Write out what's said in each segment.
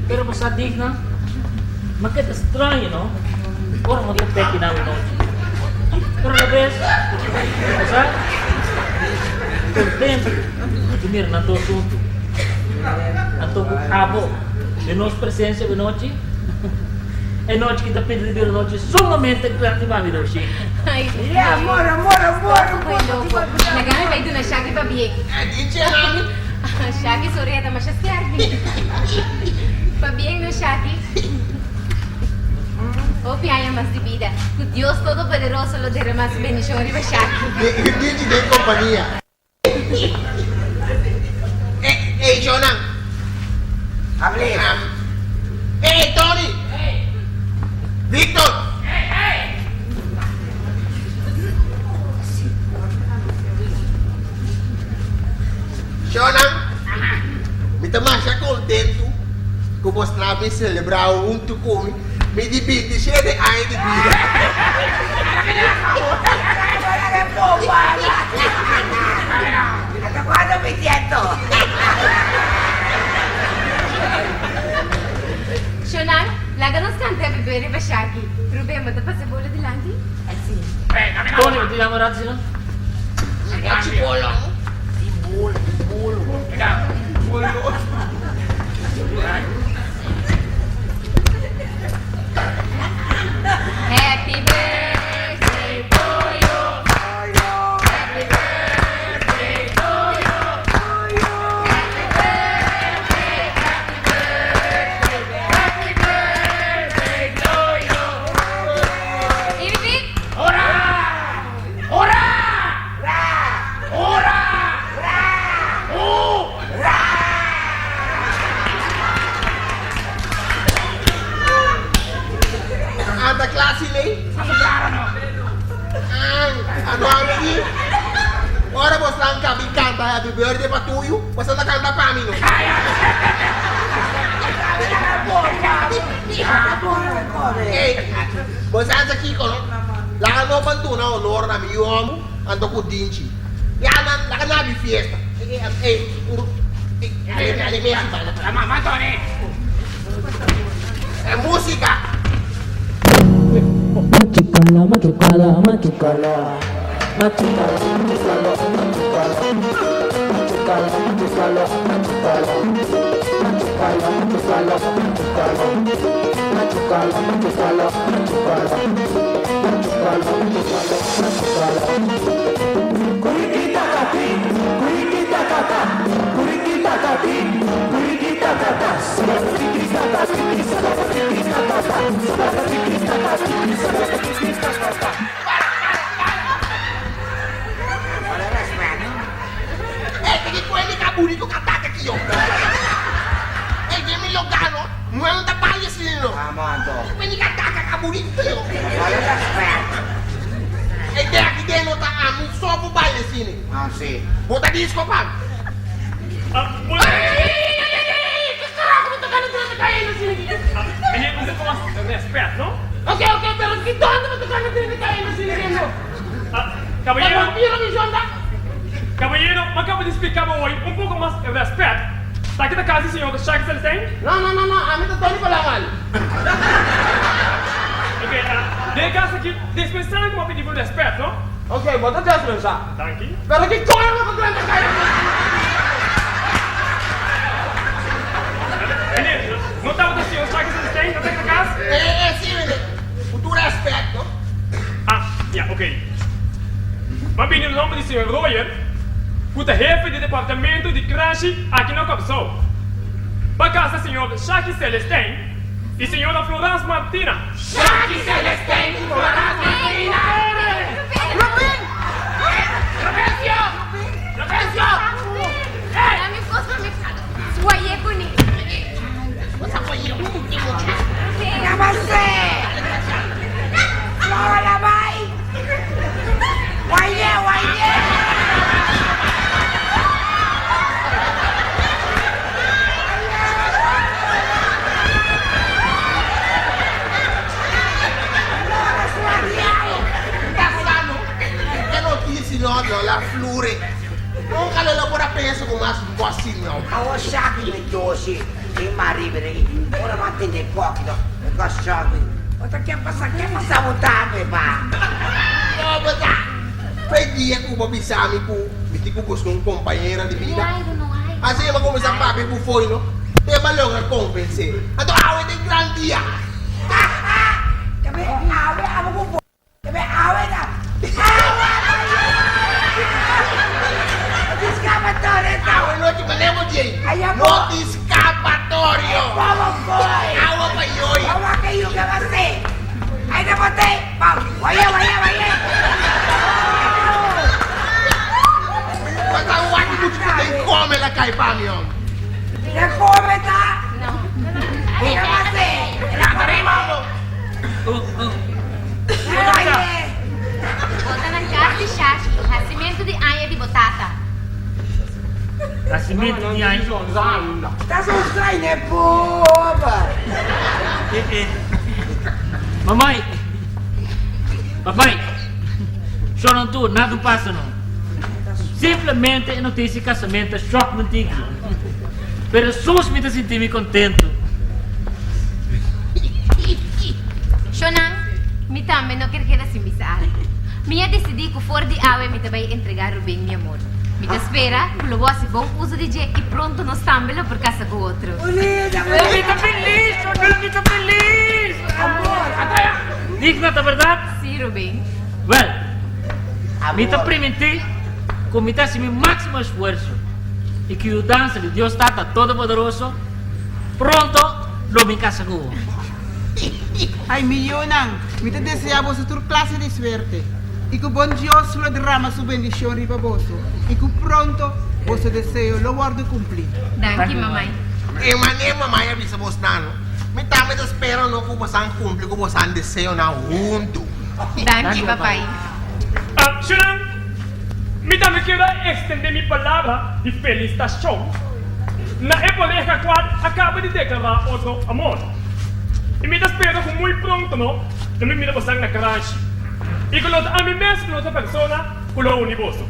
Pero basta digna, makita estranho, no? Orang mag-lepek kinawin no? Pero la vez, basta, contento, sumir na to assunto. Ato abo, de nossa presença de noite, é noite que está pedindo de noite somente grativamente hoje. Ay, Amor. Ay, loco. Nagana ba ito na Shaggy pabiyek? Dice namin. Shaggy, sorry, ata masyaskerdi. Pabiyek no Shaggy. O piaya mas de vida. Que Dios Todo-Poderoso lo derrama su bendición riba Shaggy. Dice de compañía. Jonah. Hable. Tony. Victor. Jonah. Me tá mais contento que você vai celebrar come. Me divide cheio de ai de vida. ¿Hasta cuándo me siento? Shonan, laga nos canta bebe riba Shaggy. Rube, matapa sa bola di Landy? Tony, hindi naman natin sila. Chipolo. Happy birthday to you. Happy birthday to you. Happy birthday, happy birthday to you. Ibig? Ora! Ora! Ora! Oh! Anda klase lei? Ano ang ini? Ora bos lang kami kanta happy birthday pa tuyo. Basta na kanta pa amin. Bos anza kiko no? Lakan mo panto na honor na mi yomu ando ko dinchi. Yaman lakan na bi fiesta. Mama, Tony! Música. Machucala, machucala, machucala. Machucala, machucala, machucala. Machucala, machucala, machucala. Machucala, machucala, machucala. Machucala, machucala, machucala. Machucala, machucala, machucala. Kurikita kati, kurikita kata, kurikita kati, kurikita kata. Kurikita kati, kurikita kata, kurikita kata. Perché quelli che aburi tu cattacca chi io. Dimmi Logano, non da paglia sino. Amando. Quelli che attacca aburi tu io. Vale respeto. E te aqui dentro tá a mim só pro baile sino. Ah, sì. Bota disco pa. Ini untuk kemas respect, no? Ok, pero que dónde me tocan de cair no sino. Caballero, Vampiro mi jonda. caballero, me acabo de explicar hoy un poco más de respeto. ¿Está aqui na casa, senhor do Shaggy Celestine? No, a mí te Tony para mal. Ok, de casa aqui, dispensando com uma pedido de respeto, no? Ok, bota just sa. Thank you. Pero que coño me tocan de cair. Menino, não estava do senhor Shaggy Celestine, não tem na casa? Sì, con tu rispetto. Ah, ja, ok. Maar binnen o nome do senhor Royer, o chefe do departamento de creche aqui na Capsol. Para casa, senhor Shaggy Celestine e senhora Florence Martina. Shaggy Celestine, Florence Martina. Rubin! Lorenzo! Dami po sa mix. Suwaye po ni. Cosa vuoi io? Namaste! Hola, bye! Guaye! No, la flure. Non che lavora penso con mas bossi no. Awo Shaggy medyosi. Quem marido aí? Ora vai atender coque, não. Gostado. Outra quer passar botar, pá. Oh, basta! Foi dia que eu vou pisar me com uma companheira de vida. Não ai. Assim eu vou começar a pagar por foi, não? Tem uma longa compensar. Então, ah, tem grande dia. Kami awe ko po. Kami awe na. Escapatorio Ah, no te ponemos, Jay. Allá No va. te escapatorio. Vamos, boy. Agua pa' yoy. Vamos a que yo que va a ser. Ahí te boté. Vamos, vaya. Mas a uai que tu tem come la caipamion. Mira cómo está. Não. ¿Qué va a hacer? La corremos. Oye. Bota na casa de Shashi, nascimento de Aya de Botata. Nascimento di Ai. Estás un traine, boba. Mamãe! Papai! Só não tu, nada passa não. Simplesmente a notícia de casamento é choque contigo. Pero sus me senti contento. Shonan, mi também não quer quedar sem bisar. Minha decidi que for de Awe me vai entregar o bem, meu amor. Me espera, que lo vosso bom uso de je e pronto nos tambelo por casa com outro. Bonita, Eu estou feliz, eu estou feliz. amor. Diz não é verdade? Sim, Rubem. Well, me está permitir que me desse meu máximo esforço e que o dança de Deus Tata Todo-Poderoso pronto lo me casa com. Ay, millonan, me te deseamos tu clase de suerte y que bon Dios lo derrama su bendición riba vosso y que pronto vosso deseo lo guardo cumplir. Danke, mamãe. E mané mamãe avisa vos nano. Me tá me espero no que você cumpre, que você desejo na junto. Danke, papai. Shonan, me também quero estender minha palavra de felicitação na pareja qual acaba de declarar outro amor. E me espero que muito pronto, não me mira você na garagem. E que a mim mesmo, outra pessoa, que lo universo.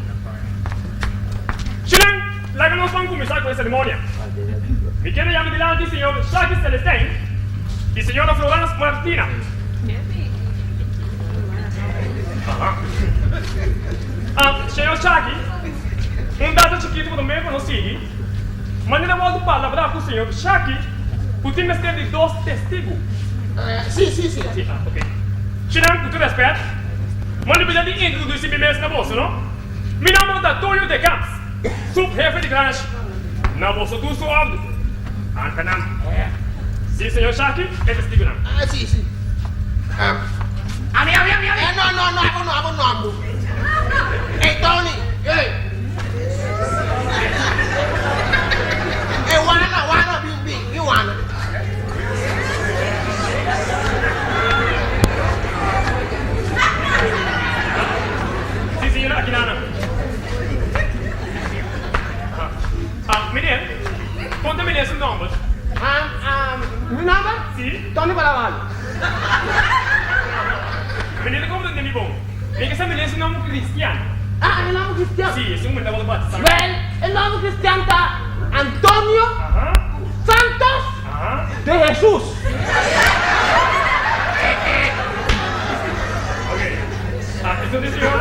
Shonan, lá que nós vamos começar com a cerimônia. Me quero chamar delante o senhor Shaki Celestine e a senhora Florence Martina. Senhor Shaki, dado chiquito que também conheci, mas não vou falar com o senhor Shaki, porque me tem de dois testigos. Sim. Sim, ok. Shonan, com todo respeito, mas eu preciso introduzir-me mesmo na bolsa, não? Meu nome é Antonio de Camps, subjefe de garagem. Na bolsa do suave. Antanam. Sim, senhor Shaki, é testigo não. Ah, sim. Ami. No. Hey, Tony. Hey. Hey, wanna, bing. You wanna? Sim, senhora Aquilana. Menino, conta-me esse nome. Meu nome? Sim? Tony Balawan. Menino, como tem bom? Vem que essa menina se nome Cristiano. Ah, el nombre cristiano. Sim, esse momento eu vou bater. Well, el nombre cristiano está Antonio Aham. Santos Aham. de Jesús. Ok. Isso é o senhor